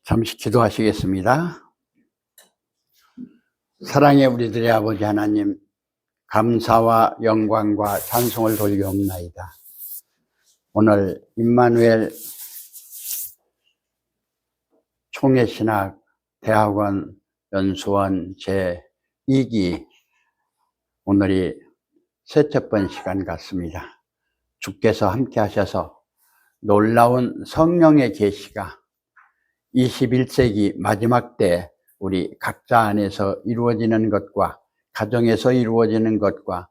잠시 기도하시겠습니다. 사랑의 우리들의 아버지 하나님, 감사와 영광과 찬송을 돌리옵나이다. 오늘 임마누엘 총회신학 대학원 연수원 제2기 오늘이 셋째 번 시간 같습니다. 주께서 함께 하셔서 놀라운 성령의 계시가 21세기 마지막 때 우리 각자 안에서 이루어지는 것과 가정에서 이루어지는 것과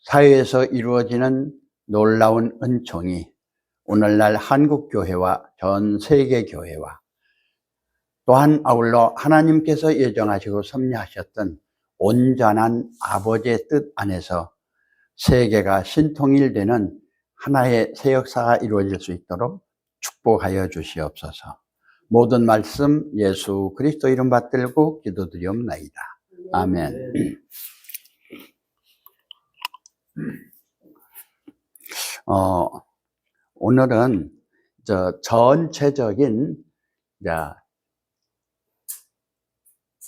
사회에서 이루어지는 놀라운 은총이 오늘날 한국교회와 전 세계교회와 또한 아울러 하나님께서 예정하시고 섭리하셨던 온전한 아버지의 뜻 안에서 세계가 신통일되는 하나의 새 역사가 이루어질 수 있도록 축복하여 주시옵소서. 모든 말씀 예수 그리스도 이름 받들고 기도드리옵나이다. 아멘. 오늘은 전체적인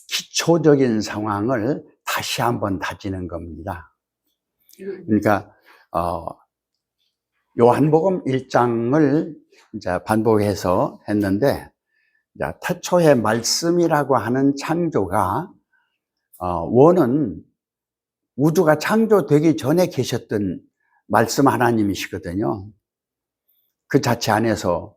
기초적인 상황을 다시 한번 다지는 겁니다. 그러니까 요한복음 1장을 이제 반복해서 했는데, 태초의 말씀이라고 하는 창조가 원은 우주가 창조되기 전에 계셨던 말씀 하나님이시거든요. 그 자체 안에서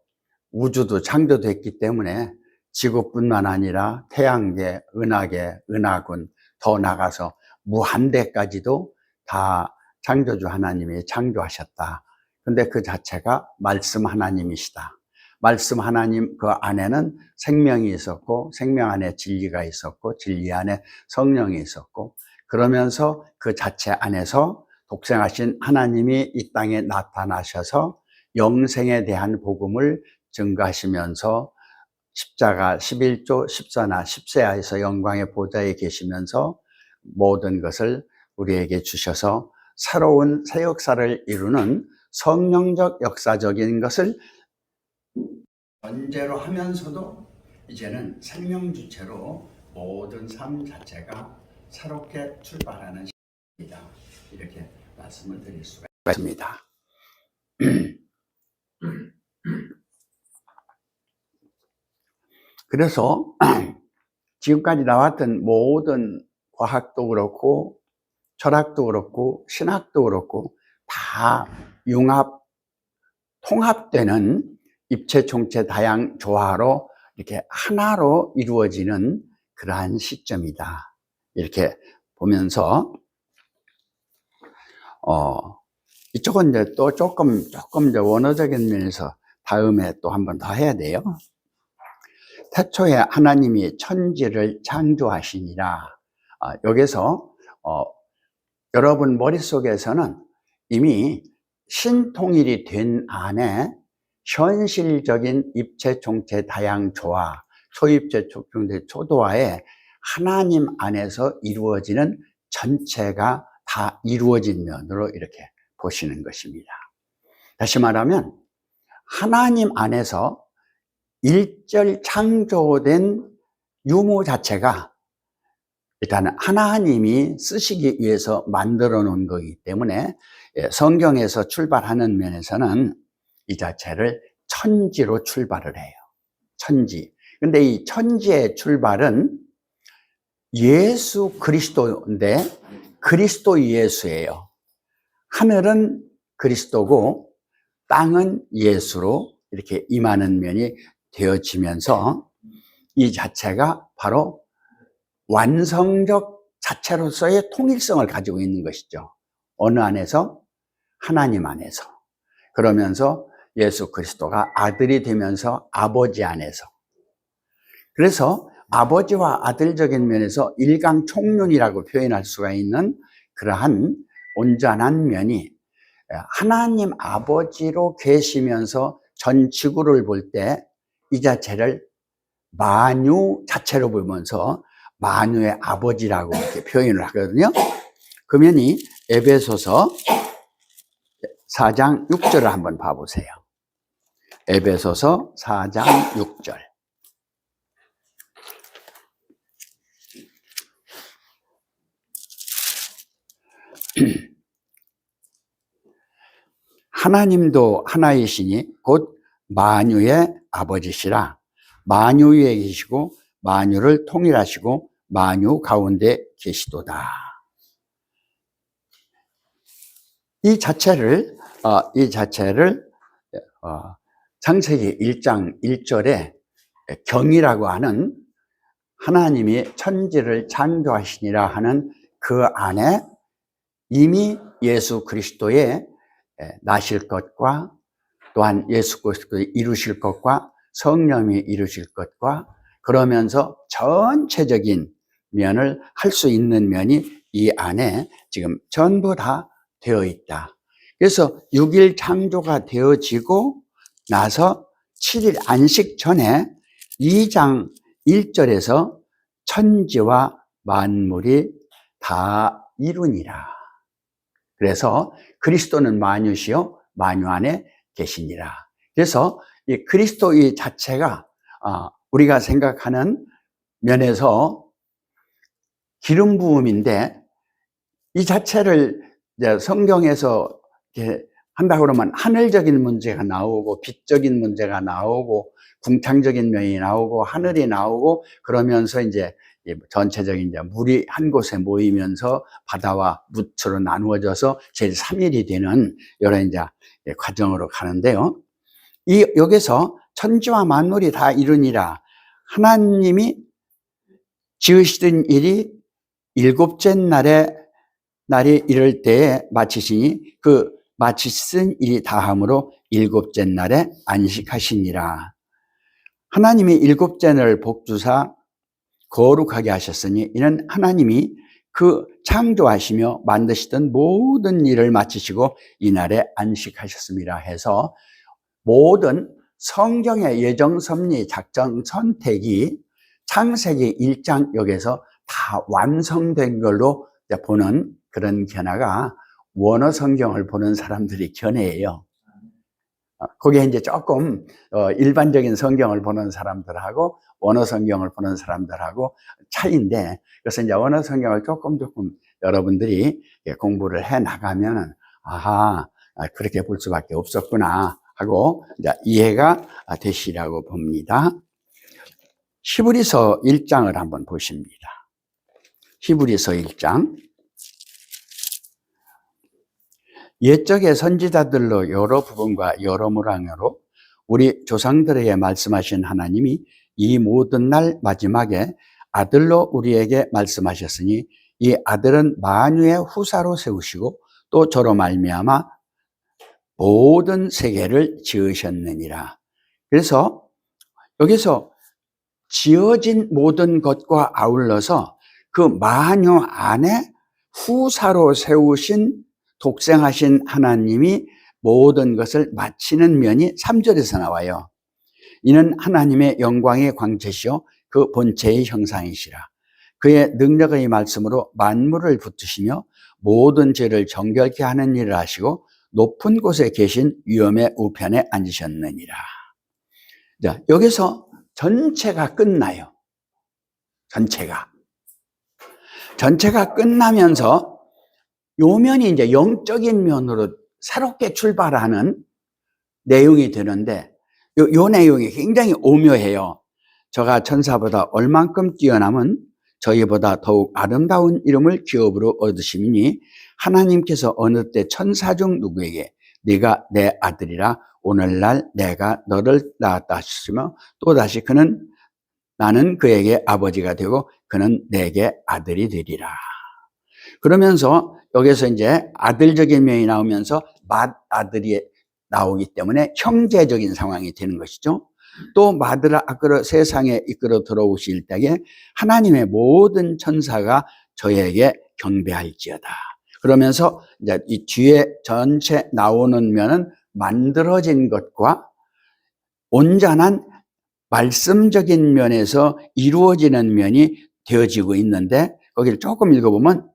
우주도 창조됐기 때문에 지구뿐만 아니라 태양계, 은하계, 은하군, 더 나가서 무한대까지도 다 창조주 하나님이 창조하셨다. 근데 그 자체가 말씀 하나님이시다. 말씀 하나님 그 안에는 생명이 있었고, 생명 안에 진리가 있었고, 진리 안에 성령이 있었고, 그러면서 그 자체 안에서 독생하신 하나님이 이 땅에 나타나셔서 영생에 대한 복음을 증거하시면서 십자가 11조 14나 10세하에서 영광의 보좌에 계시면서 모든 것을 우리에게 주셔서 새로운 새 역사를 이루는 성령적 역사적인 것을 전제로 하면서도 이제는 생명 주체로 모든 삶 자체가 새롭게 출발하는 시간이다. 이렇게 말씀을 드릴 수가 있습니다. 그래서 지금까지 나왔던 모든 과학도 그렇고 철학도 그렇고 신학도 그렇고 다 융합, 통합되는 입체, 총체, 다양, 조화로 이렇게 하나로 이루어지는 그러한 시점이다. 이렇게 보면서 이쪽은 이제 또 조금 이제 원어적인 면에서 다음에 또 한 번 더 해야 돼요. 태초에 하나님이 천지를 창조하시니라. 여기서 여러분 머릿속에서는 이미 신통일이 된 안에 현실적인 입체, 총체, 다양, 조화, 초입체, 총체, 초도화에 하나님 안에서 이루어지는 전체가 다 이루어진 면으로 이렇게 보시는 것입니다. 다시 말하면 하나님 안에서 일절 창조된 유무 자체가 일단 하나님이 쓰시기 위해서 만들어 놓은 거기 때문에 성경에서 출발하는 면에서는 이 자체를 천지로 출발을 해요. 천지. 근데 이 천지의 출발은 예수 그리스도인데 그리스도 예수예요. 하늘은 그리스도고 땅은 예수로 이렇게 임하는 면이 되어지면서 이 자체가 바로 완성적 자체로서의 통일성을 가지고 있는 것이죠. 어느 안에서? 하나님 안에서. 그러면서 예수 그리스도가 아들이 되면서 아버지 안에서. 그래서 아버지와 아들적인 면에서 일강총륜이라고 표현할 수가 있는 그러한 온전한 면이 하나님 아버지로 계시면서 전 지구를 볼 때 이 자체를 만유 자체로 보면서 만유의 아버지라고 이렇게 표현을 하거든요. 그러면 이 에베소서 4장 6절을 한번 봐보세요. 에베소서 4장 6절. 하나님도 하나이시니 곧 만유의 아버지시라. 만유 위에 계시고 만유를 통일하시고 만유 가운데 계시도다. 이 자체를 창세기 1장 1절에 경이라고 하는 하나님이 천지를 창조하시니라 하는 그 안에 이미 예수 그리스도의 나실 것과 또한 예수 그리스도의 이루실 것과 성령이 이루실 것과 그러면서 전체적인 면을 할 수 있는 면이 이 안에 지금 전부 다 되어 있다. 그래서 6일 창조가 되어지고 나서 7일 안식 전에 2장 1절에서 천지와 만물이 다 이루니라. 그래서 그리스도는 만유시요 만유 안에 계시니라. 그래서 이 그리스도 이 자체가 우리가 생각하는 면에서 기름 부음인데 이 자체를 이제 성경에서 이렇게 한다 그러면 하늘적인 문제가 나오고 빛적인 문제가 나오고 궁창적인 면이 나오고 하늘이 나오고 그러면서 이제 전체적인 이제 물이 한 곳에 모이면서 바다와 묻으로 나누어져서 제3일이 되는 이런 이제 과정으로 가는데요. 여기서 천지와 만물이 다 이루니라. 하나님이 지으시던 일이 일곱째 날이 이럴 때에 마치시니 그 마치신 일이 다함으로 일곱째 날에 안식하시니라. 하나님이 일곱째 날을 복주사 거룩하게 하셨으니 이는 하나님이 그 창조하시며 만드시던 모든 일을 마치시고 이날에 안식하셨습니다 해서 모든 성경의 예정 섭리 작정 선택이 창세기 1장 여기서 다 완성된 걸로 보는 그런 견해가 원어 성경을 보는 사람들이 견해예요. 거기에 이제 조금 일반적인 성경을 보는 사람들하고 원어 성경을 보는 사람들하고 차이인데, 그래서 이제 원어 성경을 조금 여러분들이 공부를 해 나가면 아하, 그렇게 볼 수밖에 없었구나 하고 이제 이해가 되시라고 봅니다. 히브리서 1장을 한번 보십니다. 히브리서 1장. 옛적의 선지자들로 여러 부분과 여러 모양으로 우리 조상들에게 말씀하신 하나님이 이 모든 날 마지막에 아들로 우리에게 말씀하셨으니 이 아들은 만유의 후사로 세우시고 또 저로 말미암아 모든 세계를 지으셨느니라. 그래서 여기서 지어진 모든 것과 아울러서 그 만유 안에 후사로 세우신 독생하신 하나님이 모든 것을 마치는 면이 3절에서 나와요. 이는 하나님의 영광의 광채시요 그 본체의 형상이시라. 그의 능력의 말씀으로 만물을 붙드시며 모든 죄를 정결케 하는 일을 하시고 높은 곳에 계신 위엄의 우편에 앉으셨느니라. 자, 여기서 전체가 끝나요. 전체가 끝나면서 요 면이 이제 영적인 면으로 새롭게 출발하는 내용이 되는데 요 내용이 굉장히 오묘해요. 저가 천사보다 얼만큼 뛰어남은 저희보다 더욱 아름다운 이름을 기업으로 얻으시니 하나님께서 어느 때 천사 중 누구에게 네가 내 아들이라 오늘날 내가 너를 낳았다 하시며 또다시 그는 나는 그에게 아버지가 되고 그는 내게 아들이 되리라. 그러면서 여기서 이제 아들적인 면이 나오면서 맏아들이 나오기 때문에 형제적인 상황이 되는 것이죠. 또 맏아들을 세상에 이끌어 들어오실 때에 하나님의 모든 천사가 저에게 경배할지어다. 그러면서 이제 이 뒤에 전체 나오는 면은 만들어진 것과 온전한 말씀적인 면에서 이루어지는 면이 되어지고 있는데 거기를 조금 읽어보면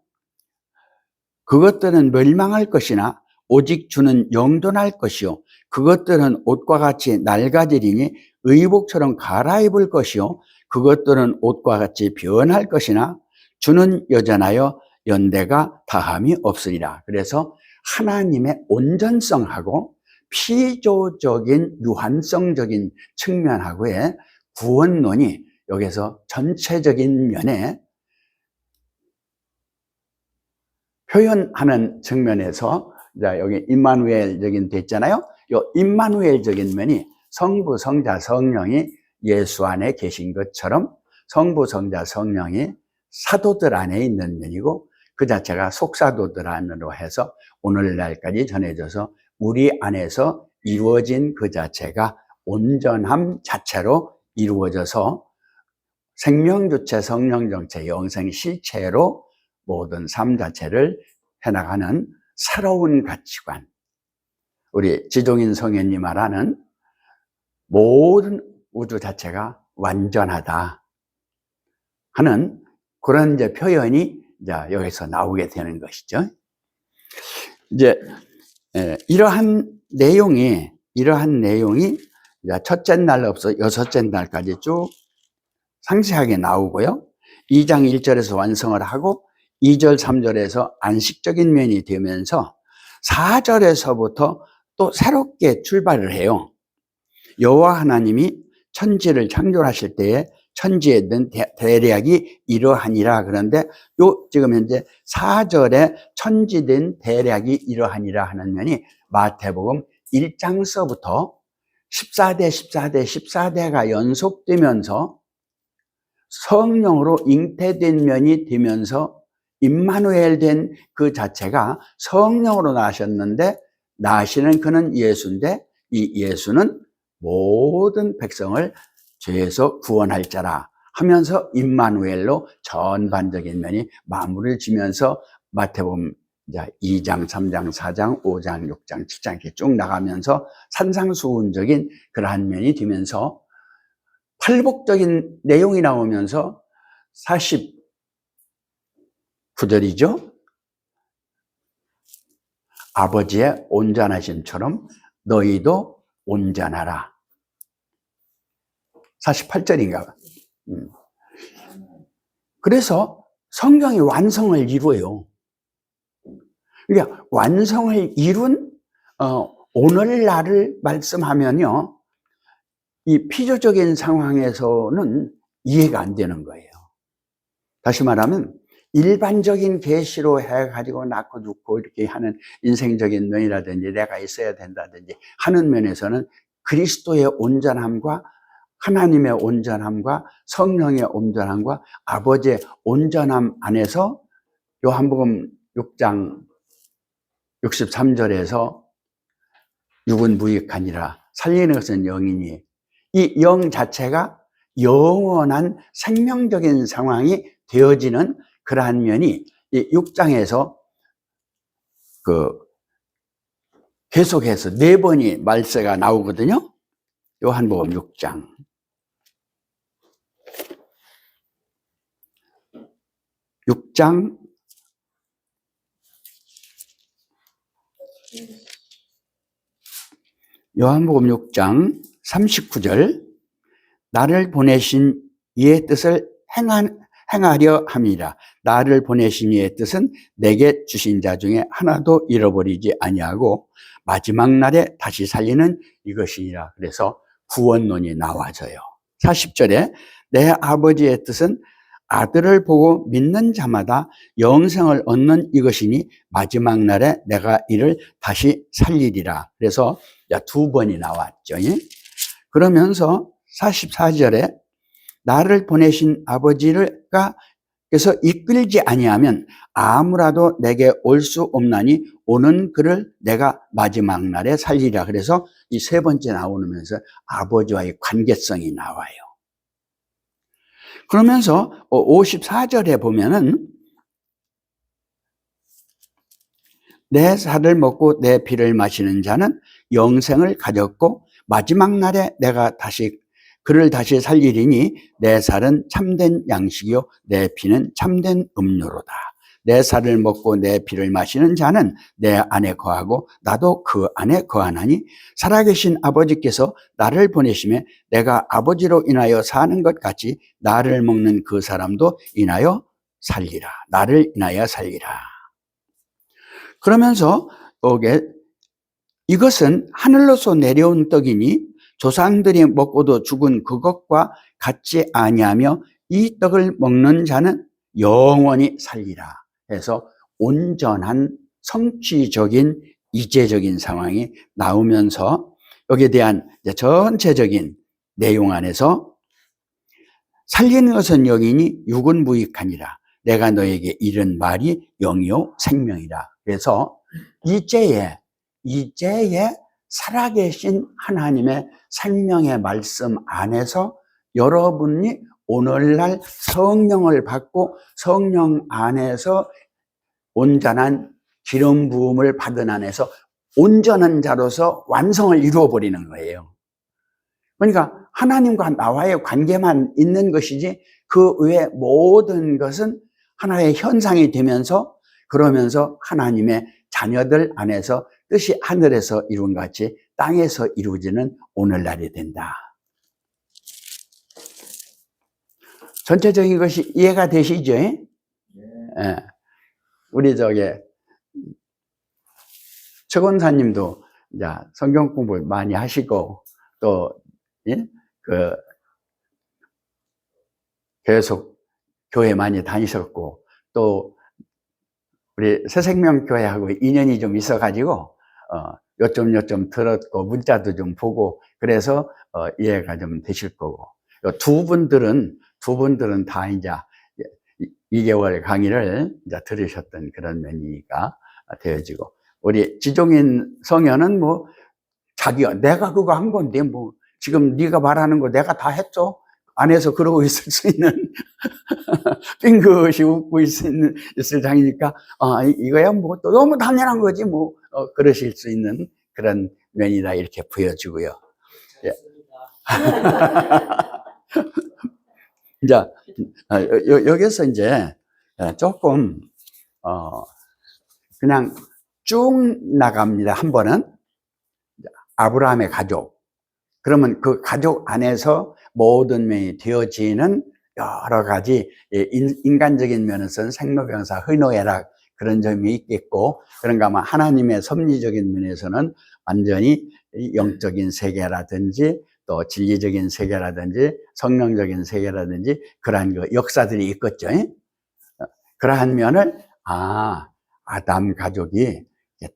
그것들은 멸망할 것이나 오직 주는 영존할 것이요 그것들은 옷과 같이 낡아지리니 의복처럼 갈아입을 것이요 그것들은 옷과 같이 변할 것이나 주는 여전하여 연대가 다함이 없으리라. 그래서 하나님의 온전성하고 피조적인 유한성적인 측면하고의 구원론이 여기서 전체적인 면에 표현하는 측면에서 여기 임마누엘적인 됐잖아요. 이 임마누엘적인 면이 성부, 성자, 성령이 예수 안에 계신 것처럼 성부, 성자, 성령이 사도들 안에 있는 면이고 그 자체가 속사도들 안으로 해서 오늘날까지 전해져서 우리 안에서 이루어진 그 자체가 온전함 자체로 이루어져서 생명주체, 성령정체, 영생 실체로 모든 삶 자체를 해나가는 새로운 가치관. 우리 지동인 성현이 말하는 모든 우주 자체가 완전하다 하는 그런 이제 표현이 이제 여기서 나오게 되는 것이죠. 이제 이러한 내용이 첫째 날로부터 여섯째 날까지 쭉 상세하게 나오고요. 2장 1절에서 완성을 하고 2절 3절에서 안식적인 면이 되면서 4절에서부터 또 새롭게 출발을 해요. 여호와 하나님이 천지를 창조하실 때에 천지에 있는 대략이 이러하니라. 그런데 지금 현재 4절에 천지된 대략이 이러하니라 하는 면이 마태복음 1장서부터 14대 14대 14대가 연속되면서 성령으로 잉태된 면이 되면서 임마누엘 된 그 자체가 성령으로 나셨는데 나시는 그는 예수인데 이 예수는 모든 백성을 죄에서 구원할 자라 하면서 임마누엘로 전반적인 면이 마무리를 지면서 마태복음 2장, 3장, 4장, 5장, 6장, 7장 이렇게 쭉 나가면서 산상수훈적인 그러한 면이 되면서 팔복적인 내용이 나오면서 49절이죠. 아버지의 온전하심처럼 너희도 온전하라. 48절인가 봐. 그래서 성경이 완성을 이루어요. 그러니까 완성을 이룬 오늘날을 말씀하면요, 이 피조적인 상황에서는 이해가 안 되는 거예요. 다시 말하면 일반적인 계시로 해가지고 낳고 죽고 이렇게 하는 인생적인 면이라든지 내가 있어야 된다든지 하는 면에서는 그리스도의 온전함과 하나님의 온전함과 성령의 온전함과 아버지의 온전함 안에서 요한복음 6장 63절에서 육은 무익하니라 살리는 것은 영이니 이 영 자체가 영원한 생명적인 상황이 되어지는 그러한 면이 이 6장에서 계속해서 4번이 말세가 나오거든요. 요한복음 6장. 요한복음 6장 39절 나를 보내신 이의 뜻을 행하려 함이라. 나를 보내신 이의 뜻은 내게 주신 자 중에 하나도 잃어버리지 아니하고 마지막 날에 다시 살리는 이것이니라. 그래서 구원론이 나와져요. 40절에 내 아버지의 뜻은 아들을 보고 믿는 자마다 영생을 얻는 이것이니 마지막 날에 내가 이를 다시 살리리라. 그래서 2번이 나왔죠. 그러면서 44절에 나를 보내신 아버지가 그래서 이끌지 아니하면 아무라도 내게 올 수 없나니 오는 그를 내가 마지막 날에 살리리라. 그래서 이 3번째 나오면서 아버지와의 관계성이 나와요. 그러면서 54절에 보면은 내 살을 먹고 내 피를 마시는 자는 영생을 가졌고 마지막 날에 내가 그를 다시 살리리니 내 살은 참된 양식이요 내 피는 참된 음료로다. 내 살을 먹고 내 피를 마시는 자는 내 안에 거하고 나도 그 안에 거하나니 살아계신 아버지께서 나를 보내심에 내가 아버지로 인하여 사는 것 같이 나를 먹는 그 사람도 인하여 살리라. 나를 인하여 살리라. 그러면서 이것은 하늘로서 내려온 떡이니 조상들이 먹고도 죽은 그것과 같지 아니하며 이 떡을 먹는 자는 영원히 살리라 해서 온전한 성취적인 이제적인 상황이 나오면서 여기에 대한 전체적인 내용 안에서 살리는 것은 영이니 육은 무익하니라. 내가 너에게 이른 말이 영이요 생명이라. 그래서 이제에 살아계신 하나님의 생명의 말씀 안에서 여러분이 오늘날 성령을 받고 성령 안에서 온전한 기름 부음을 받은 안에서 온전한 자로서 완성을 이루어버리는 거예요. 그러니까 하나님과 나와의 관계만 있는 것이지 그 외 모든 것은 하나의 현상이 되면서 그러면서 하나님의 자녀들 안에서 뜻이 하늘에서 이룬 것 같이 땅에서 이루어지는 오늘날이 된다. 전체적인 것이 이해가 되시죠? 네. 우리 최 권사님도 이제 성경 공부 많이 하시고 또 계속 교회 많이 다니셨고 또 우리 새생명교회하고 인연이 좀 있어가지고 요점 들었고 문자도 좀 보고 그래서 이해가 좀 되실 거고 두 분들은 다 이제 2개월 강의를 이제 들으셨던 그런 면이가 되어지고 우리 지종인 성현은 뭐 자기가 내가 그거 한 건데 뭐 지금 네가 말하는 거 내가 다 했죠. 안에서 그러고 있을 수 있는 빙긋이 웃고 있을 장이니까 이거야 뭐 또 너무 당연한 거지 뭐 그러실 수 있는 그런 면이다 이렇게 보여지고요. 예. 이제 여기서 이제 조금 그냥 쭉 나갑니다. 한 번은 아브라함의 가족. 그러면 그 가족 안에서 모든 면이 되어지는 여러 가지 인간적인 면에서는 생로병사, 희노애락 그런 점이 있겠고 그런가 하면 하나님의 섭리적인 면에서는 완전히 영적인 세계라든지 또 진리적인 세계라든지 성령적인 세계라든지 그러한 그 역사들이 있겠죠. 그러한 면을 아담 가족이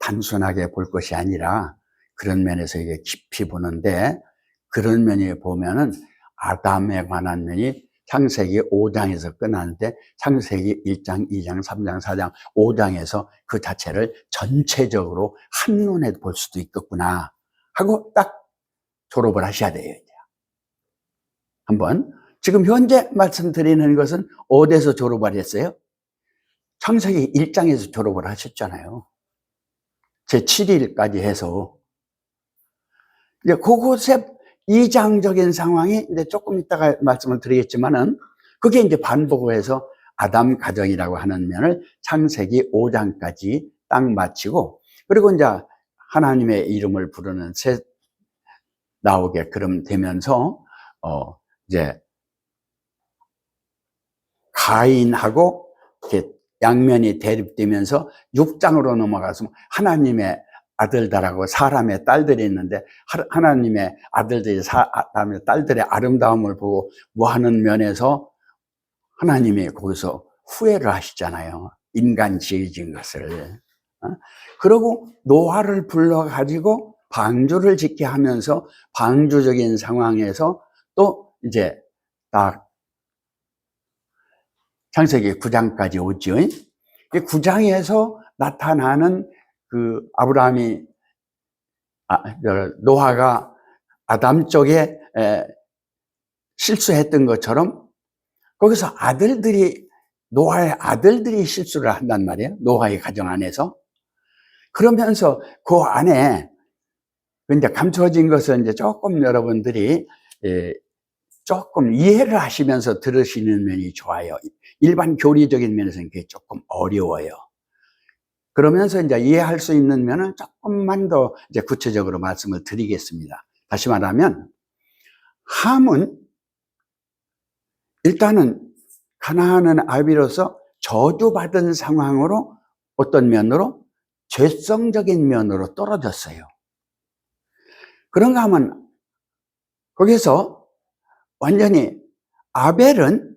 단순하게 볼 것이 아니라 그런 면에서 이게 깊이 보는데 그런 면에 보면은 아담에 관한 면이 창세기 5장에서 끝나는데 창세기 1장, 2장, 3장, 4장, 5장에서 그 자체를 전체적으로 한눈에 볼 수도 있겠구나 하고 딱 졸업을 하셔야 돼요. 이제. 한번 지금 현재 말씀드리는 것은 어디서 졸업을 했어요? 창세기 1장에서 졸업을 하셨잖아요. 제7일까지 해서 이제 그곳에 이장적인 상황이 이제 조금 이따가 말씀을 드리겠지만은 그게 이제 반복을 해서 아담 가정이라고 하는 면을 창세기 5장까지 딱 마치고 그리고 이제 하나님의 이름을 부르는 셋 나오게 그럼 되면서 이제 가인하고 이렇게 양면이 대립되면서 6장으로 넘어가서 하나님의 아들들하고 사람의 딸들이 있는데 하나님의 아들들이 사람의 딸들의 아름다움을 보고 뭐 하는 면에서 하나님이 거기서 후회를 하시잖아요. 인간 지어진 것을. 그러고 노아를 불러가지고 방주를 짓게 하면서 방주적인 상황에서 또 이제 딱 창세기 9장까지 오죠. 9장에서 나타나는 그 노아가 아담 쪽에 실수했던 것처럼 거기서 노아의 아들들이 실수를 한단 말이에요. 노아의 가정 안에서. 그러면서 그 안에 이제 감춰진 것은 이제 조금 여러분들이 조금 이해를 하시면서 들으시는 면이 좋아요. 일반 교리적인 면에서는 그게 조금 어려워요. 그러면서 이제 이해할 수 있는 면은 조금만 더 이제 구체적으로 말씀을 드리겠습니다. 다시 말하면, 함은 일단은 가나안은 아비로서 저주받은 상황으로 어떤 면으로 죄성적인 면으로 떨어졌어요. 그런가 하면 거기서 완전히 아벨은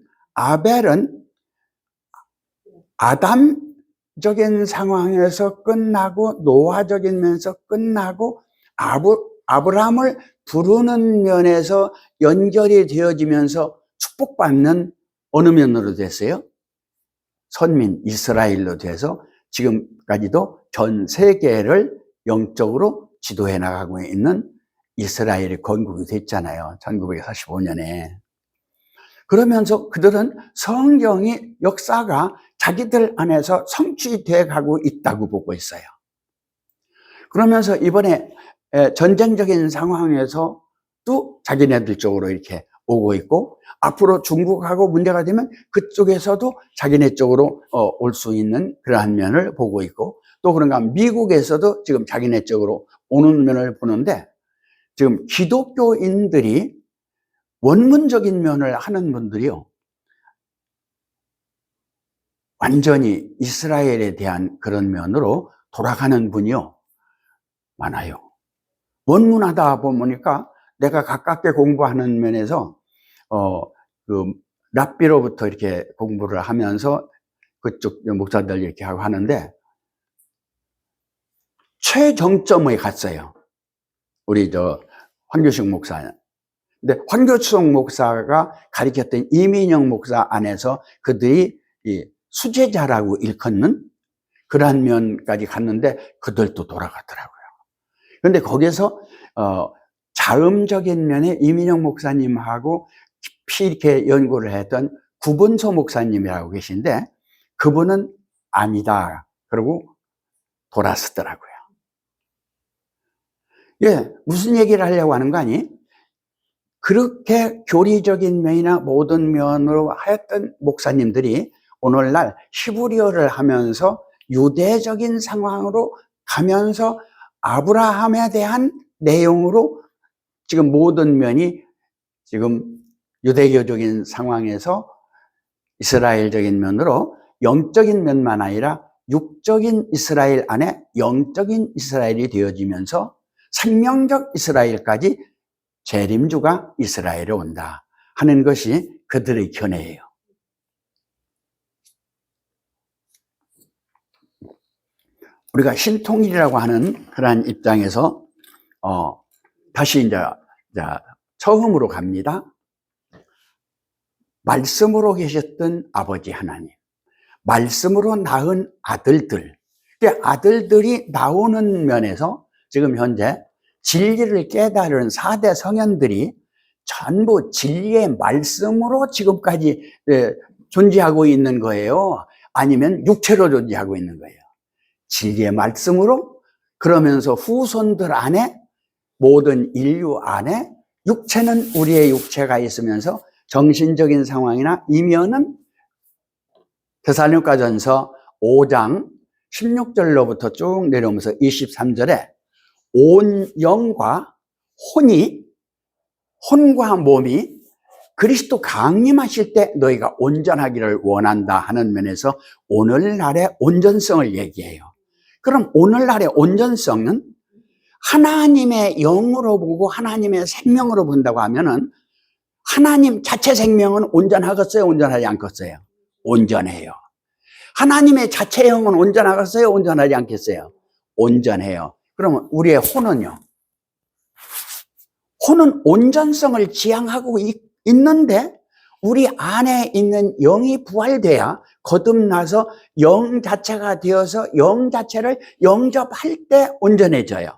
아담적인 상황에서 끝나고 노아적인 면에서 끝나고 아브라함을 부르는 면에서 연결이 되어지면서 축복받는 어느 면으로 됐어요? 선민 이스라엘로 돼서 지금까지도 전 세계를 영적으로 지도해 나가고 있는 이스라엘이 건국이 됐잖아요. 1945년에. 그러면서 그들은 성경의 역사가 자기들 안에서 성취되어 가고 있다고 보고 있어요. 그러면서 이번에 전쟁적인 상황에서 또 자기네들 쪽으로 이렇게 오고 있고, 앞으로 중국하고 문제가 되면 그쪽에서도 자기네 쪽으로 올 수 있는 그러한 면을 보고 있고, 또 그런가 하면 미국에서도 지금 자기네 쪽으로 오는 면을 보는데, 지금 기독교인들이 원문적인 면을 하는 분들이요, 완전히 이스라엘에 대한 그런 면으로 돌아가는 분이요 많아요. 원문하다 보니까 내가 가깝게 공부하는 면에서 랍비로부터 이렇게 공부를 하면서 그쪽 목사들 이렇게 하고 하는데, 최정점에 갔어요. 우리 황교식 목사. 근데 황교식 목사가 가르쳤던 이민영 목사 안에서 그들이 이 수제자라고 일컫는 그러한 면까지 갔는데 그들도 돌아가더라고요. 그런데 거기서 자음적인 면에 이민영 목사님하고 깊이 이렇게 연구를 했던 구본소 목사님이라고 계신데, 그분은 아니다 그러고 돌아서더라고요. 예, 무슨 얘기를 하려고 하는 거 아니? 그렇게 교리적인 면이나 모든 면으로 하였던 목사님들이 오늘날 히브리어를 하면서 유대적인 상황으로 가면서 아브라함에 대한 내용으로 지금 모든 면이 지금 유대교적인 상황에서 이스라엘적인 면으로 영적인 면만 아니라 육적인 이스라엘 안에 영적인 이스라엘이 되어지면서 생명적 이스라엘까지 재림주가 이스라엘에 온다 하는 것이 그들의 견해예요. 우리가 신통일이라고 하는 그러한 입장에서 다시 이제 처음으로 갑니다. 말씀으로 계셨던 아버지 하나님, 말씀으로 낳은 아들들, 아들들이 나오는 면에서 지금 현재 진리를 깨달은 4대 성현들이 전부 진리의 말씀으로 지금까지 존재하고 있는 거예요? 아니면 육체로 존재하고 있는 거예요? 진리의 말씀으로. 그러면서 후손들 안에, 모든 인류 안에 육체는 우리의 육체가 있으면서 정신적인 상황이나 이면은 데살로니가전서 5장 16절로부터 쭉 내려오면서 23절에 온 영과 혼과 몸이 그리스도 강림하실 때 너희가 온전하기를 원한다 하는 면에서 오늘날의 온전성을 얘기해요. 그럼 오늘날의 온전성은 하나님의 영으로 보고 하나님의 생명으로 본다고 하면은 하나님 자체 생명은 온전하겠어요? 온전하지 않겠어요? 온전해요. 하나님의 자체 영은 온전하겠어요? 온전하지 않겠어요? 온전해요. 그러면 우리의 혼은요? 혼은 온전성을 지향하고 있는데 우리 안에 있는 영이 부활돼야 거듭나서 영 자체가 되어서 영 자체를 영접할 때 온전해져요.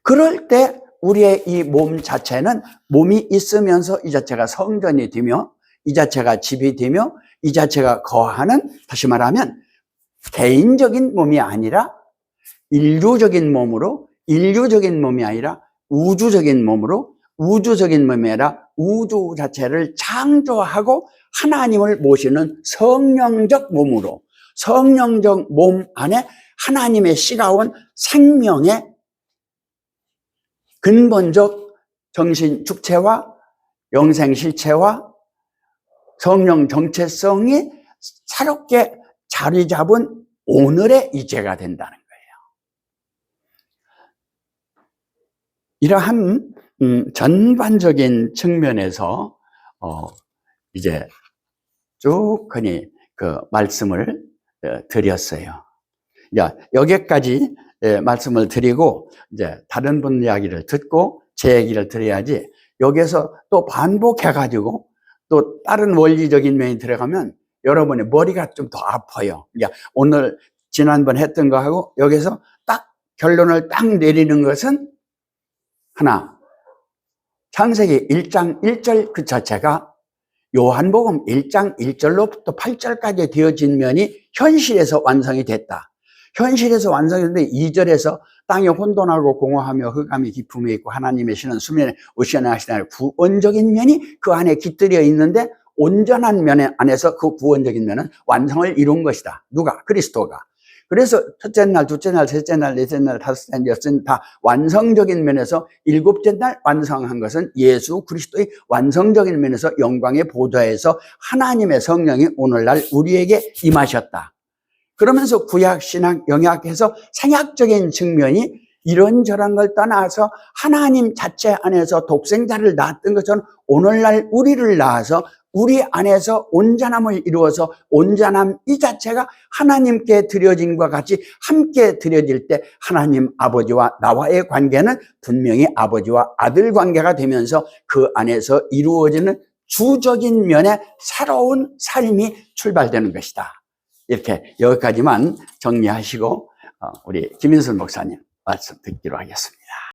그럴 때 우리의 이 몸 자체는 몸이 있으면서 이 자체가 성전이 되며 이 자체가 집이 되며 이 자체가 거하는, 다시 말하면 개인적인 몸이 아니라 인류적인 몸이 아니라 우주적인 몸으로, 우주적인 몸이 아니라 우주 자체를 창조하고 하나님을 모시는 성령적 몸으로, 성령적 몸 안에 하나님의 씨가 온 생명의 근본적 정신 축체와 영생 실체와 성령 정체성이 새롭게 자리 잡은 오늘의 이제가 된다는 거예요. 이러한 전반적인 측면에서 이제 쭉 그 말씀을 드렸어요. 여기까지 말씀을 드리고 이제 다른 분 이야기를 듣고 제 얘기를 들어야지, 여기서 또 반복해가지고 또 다른 원리적인 면이 들어가면 여러분의 머리가 좀 더 아파요. 오늘 지난번 했던 거하고 여기서 딱 결론을 딱 내리는 것은 하나, 창세기 1장 1절 그 자체가 요한복음 1장 1절로부터 8절까지 되어진 면이 현실에서 완성이 됐다. 현실에서 완성이 됐는데 2절에서 땅이 혼돈하고 공허하며 흑암이 깊음에 있고 하나님의 신은 수면에 오시나하시나 구원적인 면이 그 안에 깃들여 있는데, 온전한 면 안에서 그 구원적인 면은 완성을 이룬 것이다. 누가? 그리스도가. 그래서 첫째 날, 둘째 날, 셋째 날, 넷째 날, 다섯째 날, 여섯째 날 다 완성적인 면에서 일곱째 날 완성한 것은 예수 그리스도의 완성적인 면에서 영광의 보좌에서 하나님의 성령이 오늘날 우리에게 임하셨다. 그러면서 구약, 신약, 영약해서 생약적인 측면이 이런저런 걸 떠나서 하나님 자체 안에서 독생자를 낳았던 것처럼 오늘날 우리를 낳아서 우리 안에서 온전함을 이루어서 온전함 이 자체가 하나님께 드려짐과 같이 함께 드려질 때 하나님 아버지와 나와의 관계는 분명히 아버지와 아들 관계가 되면서 그 안에서 이루어지는 주적인 면의 새로운 삶이 출발되는 것이다. 이렇게 여기까지만 정리하시고 우리 김인순 목사님 말씀 듣기로 하겠습니다.